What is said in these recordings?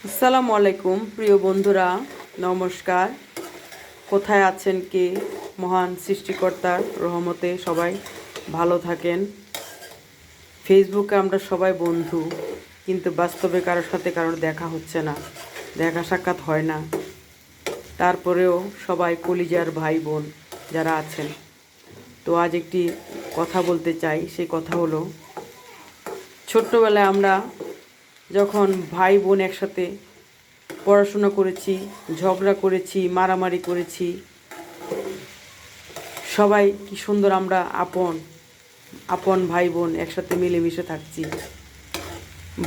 আসসালামু আলাইকুম প্রিয় বন্ধুরা, নমস্কার। কোথায় আছেন কে? মহান সৃষ্টিকর্তার রহমতে সবাই ভালো থাকেন। ফেসবুকে আমরা সবাই বন্ধু, কিন্তু বাস্তবে কারোর সাথে কারোর দেখা হচ্ছে না, দেখা সাক্ষাৎ হয় না। তারপরেও সবাই কলিজার ভাই বোন যারা আছেন। তো আজ একটি কথা বলতে চাই। সেই কথা হলো, ছোট্টবেলায় আমরা যখন ভাই বোন একসাথে পড়াশোনা করেছি, ঝগড়া করেছি, মারামারি করেছি, সবাই কি সুন্দর আমরা আপন আপন ভাই বোন একসাথে মিলেমিশে থাকছি।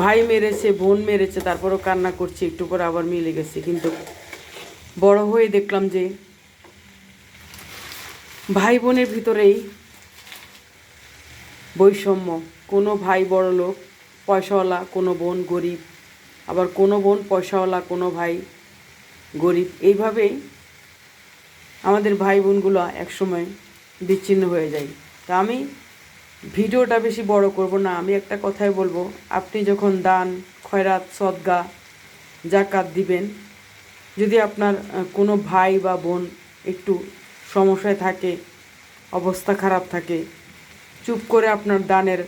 ভাই মেরেছে, বোন মেরেছে, তারপরও কান্না করছি, একটু পরে আবার মিলে গেছে। কিন্তু বড় হয়ে দেখলাম যে ভাই বোনের ভিতরেই বৈষম্য। কোনো ভাই বড় লোক পয়সাওয়ালা, কোনো বোন গরিব, আবার কোনো বোন পয়সাওয়ালা, কোনো ভাই গরিব। এইভাবেই আমাদের ভাই বোনগুলো একসময় বিচ্ছিন্ন হয়ে যায়। তা আমি ভিডিওটা বেশি বড় করব না, আমি একটা কথাই বলবো। আপনি যখন দান, খয়রাত, সদগা, জাকাত দিবেন, যদি আপনার কোনো ভাই বা বোন একটু সমস্যায় থাকে, অবস্থা খারাপ থাকে, চুপ করে আপনার দানের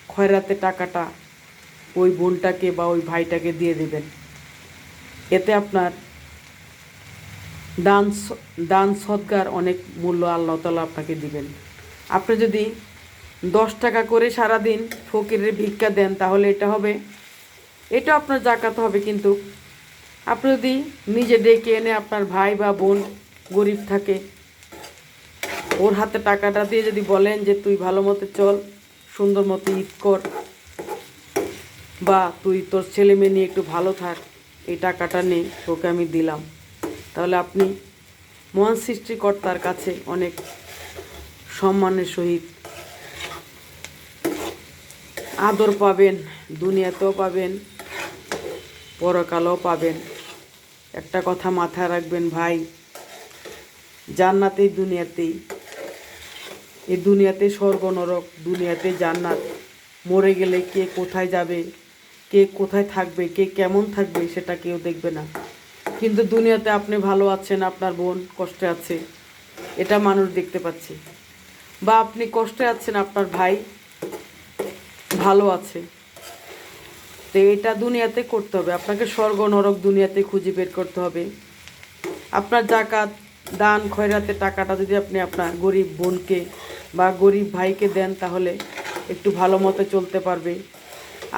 খয়রাতের টাকাটা ওই বোনটাকে বা ওই ভাইটাকে দিয়ে দেবেন। এতে আপনার দান সদগার অনেক মূল্য আল্লাহ তাআলা আপনাকে দিবেন। আপনি যদি 10 টাকা করে সারাদিন ফকিরের ভিক্ষা দেন, তাহলে এটা হবে, এটা আপনার জাকাত হবে। কিন্তু আপনি যদি নিজে ডেকে এনে আপনার ভাই বা বোন গরিব থাকে, ওর হাতে টাকাটা দিয়ে যদি বলেন যে তুই ভালো মতো চল, সুন্দর মতো ঈদ কর, বা তুই তোর ছেলে মেয়ে নিয়ে একটু ভালো থাক, এই টাকাটা নে, তোকে আমি দিলাম, তাহলে আপনি মহান সৃষ্টিকর্তার কাছে অনেক সম্মানের সহিত আদর পাবেন, দুনিয়াতেও পাবেন, পরকালেও পাবেন। একটা কথা মাথায় রাখবেন ভাই, জান্নাতেই দুনিয়াতেই, এই দুনিয়াতে স্বর্গ নরক, দুনিয়াতে জান্নাত। মরে গেলে কে কোথায় যাবে, কে কোথায় থাকবে, কে কেমন থাকবে, সেটা কেউ দেখবে না। কিন্তু দুনিয়াতে আপনি ভালো আছেন, আপনার বোন কষ্টে আছে, এটা মানুষ দেখতে পাচ্ছে। বা আপনি কষ্টে আছেন, আপনার ভাই ভালো আছে। তো এটা দুনিয়াতে করতে হবে আপনাকে, স্বর্গ নরক দুনিয়াতে খুঁজে বের করতে হবে। আপনার জাকাত, দান, খয়রাতের টাকাটা যদি আপনি আপনার গরিব বোনকে বা গরিব ভাইকে দেন, তাহলে একটু ভালো মতো চলতে পারবে।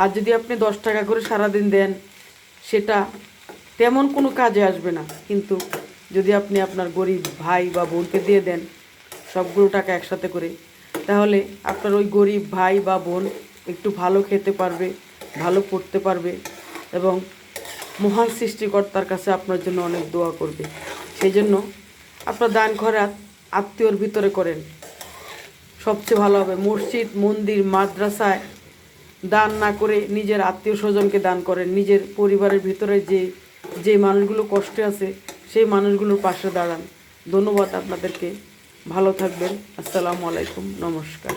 আর যদি আপনি 10 টাকা করে সারাদিন দেন, সেটা তেমন কোনো কাজে আসবে না। কিন্তু যদি আপনি আপনার গরিব ভাই বা বোনকে দিয়ে দেন সবগুলো টাকা একসাথে করে, তাহলে আপনার ওই গরিব ভাই বা বোন একটু ভালো খেতে পারবে, ভালো পড়তে পারবে, এবং মহান সৃষ্টিকর্তার কাছে আপনার জন্য অনেক দোয়া করবে। সেই জন্য আপনার দান খয়রাত আত্মীয়র ভিতরে করেন, সবচেয়ে ভালো হবে। মসজিদ, মন্দির, মাদ্রাসায় দান না করে নিজের আত্মীয় স্বজনকে দান করেন। নিজের পরিবারের ভিতরে যে মানুষগুলো কষ্টে আছে, সেই মানুষগুলোর পাশে দাঁড়ান। ধন্যবাদ আপনাদেরকে, ভালো থাকবেন। আসসালামু আলাইকুম, নমস্কার।